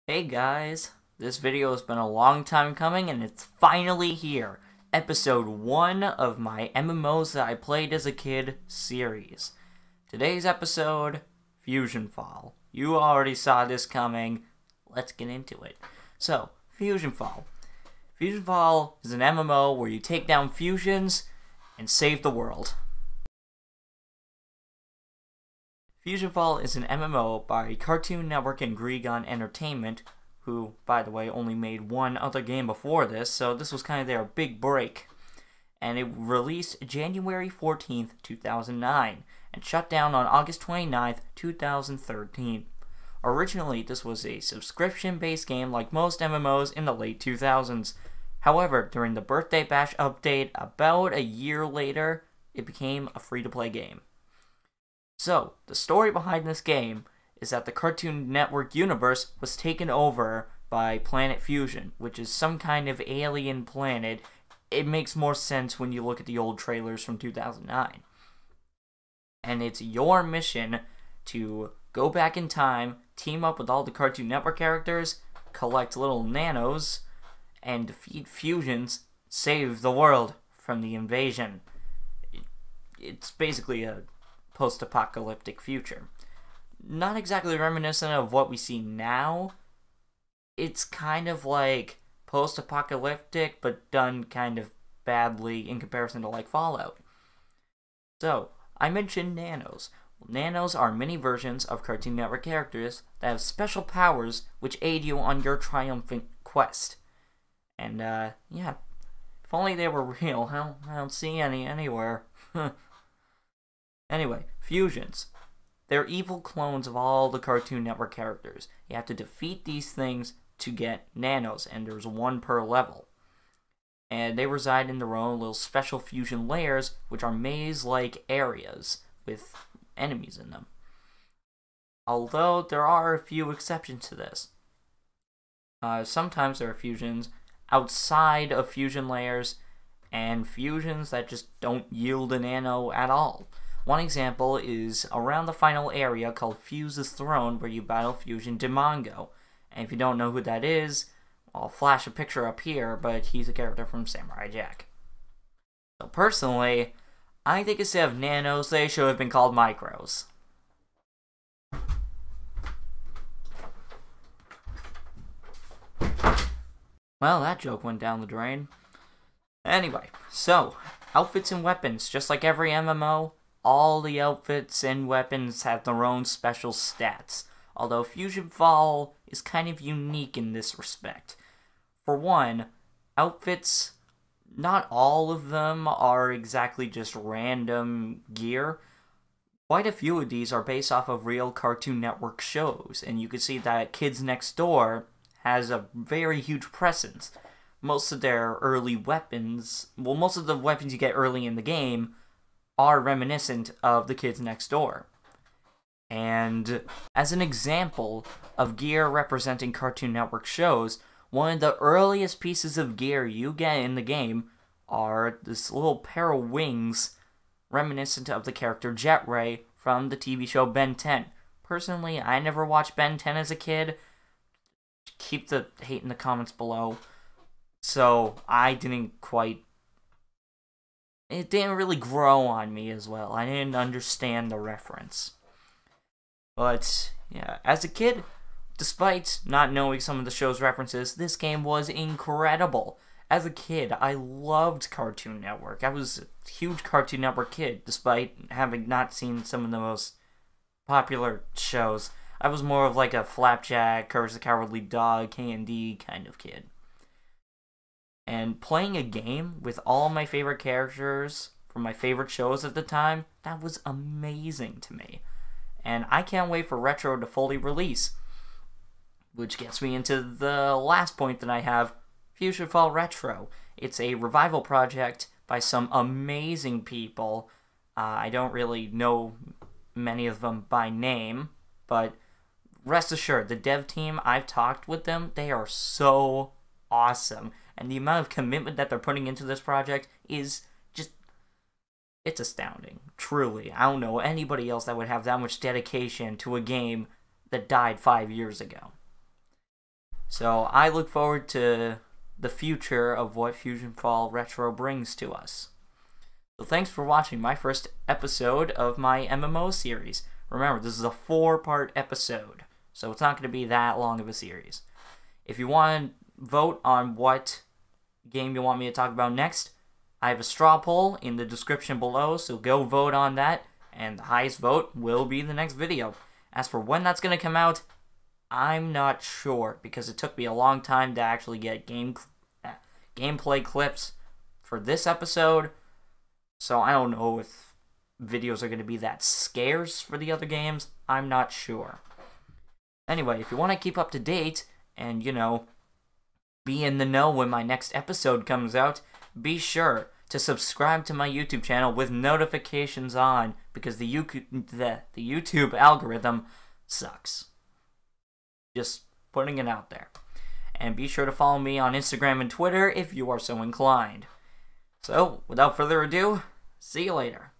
Hey guys, this video has been a long time coming and it's finally here. Episode 1 of my MMOs that I played as a kid series. Today's episode, FusionFall. You already saw this coming. Let's get into it. So, FusionFall. FusionFall is an MMO where you take down fusions and save the world. FusionFall is an MMO by Cartoon Network and Gregon Entertainment, who, by the way, only made one other game before this, so this was kind of their big break. And it released January 14th, 2009, and shut down on August 29th, 2013. Originally, this was a subscription-based game like most MMOs in the late 2000s. However, during the Birthday Bash update about a year later, it became a free-to-play game. So, the story behind this game is that the Cartoon Network universe was taken over by Planet Fusion, which is some kind of alien planet. It makes more sense when you look at the old trailers from 2009. And it's your mission to go back in time, team up with all the Cartoon Network characters, collect little nanos, and defeat fusions, save the world from the invasion. It's basically a post-apocalyptic future. Not exactly reminiscent of what we see now. It's kind of like post-apocalyptic, but done kind of badly in comparison to like Fallout. So, I mentioned nanos. Nanos are mini versions of Cartoon Network characters that have special powers which aid you on your triumphant quest. And, yeah. If only they were real. I don't see any anywhere. Anyway, fusions. They're evil clones of all the Cartoon Network characters. You have to defeat these things to get nanos, and there's one per level. And they reside in their own little special fusion layers, which are maze-like areas with enemies in them. Although there are a few exceptions to this. Sometimes there are fusions outside of fusion layers, and fusions that just don't yield a nano at all. One example is around the final area called Fuse's Throne, where you battle Fusion Demongo. And if you don't know who that is, I'll flash a picture up here, but he's a character from Samurai Jack. So personally, I think instead of nanos, they should have been called micros. Well, that joke went down the drain. Anyway, so, outfits and weapons, just like every MMO, all the outfits and weapons have their own special stats, although FusionFall is kind of unique in this respect. For one, outfits, not all of them are exactly just random gear. Quite a few of these are based off of real Cartoon Network shows, and you can see that Kids Next Door has a very huge presence. Most of their early weapons, well, most of the weapons you get early in the game are reminiscent of the Kids Next Door. And as an example of gear representing Cartoon Network shows, one of the earliest pieces of gear you get in the game are this little pair of wings reminiscent of the character Jet Ray from the TV show Ben 10. Personally, I never watched Ben 10 as a kid. Keep the hate in the comments below. So, it didn't really grow on me as well. I didn't understand the reference. But, yeah, as a kid, despite not knowing some of the show's references, this game was incredible. As a kid, I loved Cartoon Network. I was a huge Cartoon Network kid, despite having not seen some of the most popular shows. I was more of like a Flapjack, Courage the Cowardly Dog, K&D kind of kid. And playing a game with all my favorite characters from my favorite shows at the time, that was amazing to me. And I can't wait for Retro to fully release. Which gets me into the last point that I have, FusionFall Retro. It's a revival project by some amazing people. I don't really know many of them by name, but rest assured, the dev team, I've talked with them, they are so awesome. And the amount of commitment that they're putting into this project is just, it's astounding. Truly. I don't know anybody else that would have that much dedication to a game that died 5 years ago. So I look forward to the future of what FusionFall Retro brings to us. So thanks for watching my first episode of my MMO series. Remember, this is a 4-part episode, so it's not going to be that long of a series. If you want to vote on what game you want me to talk about next, I have a straw poll in the description below, so go vote on that, and the highest vote will be the next video. As for when that's going to come out, I'm not sure, because it took me a long time to actually get gameplay clips for this episode, so I don't know if videos are going to be that scarce for the other games. I'm not sure. Anyway, if you want to keep up to date and, you know, be in the know when my next episode comes out, be sure to subscribe to my YouTube channel with notifications on, because the YouTube algorithm sucks. Just putting it out there. And be sure to follow me on Instagram and Twitter if you are so inclined. So, without further ado, see you later.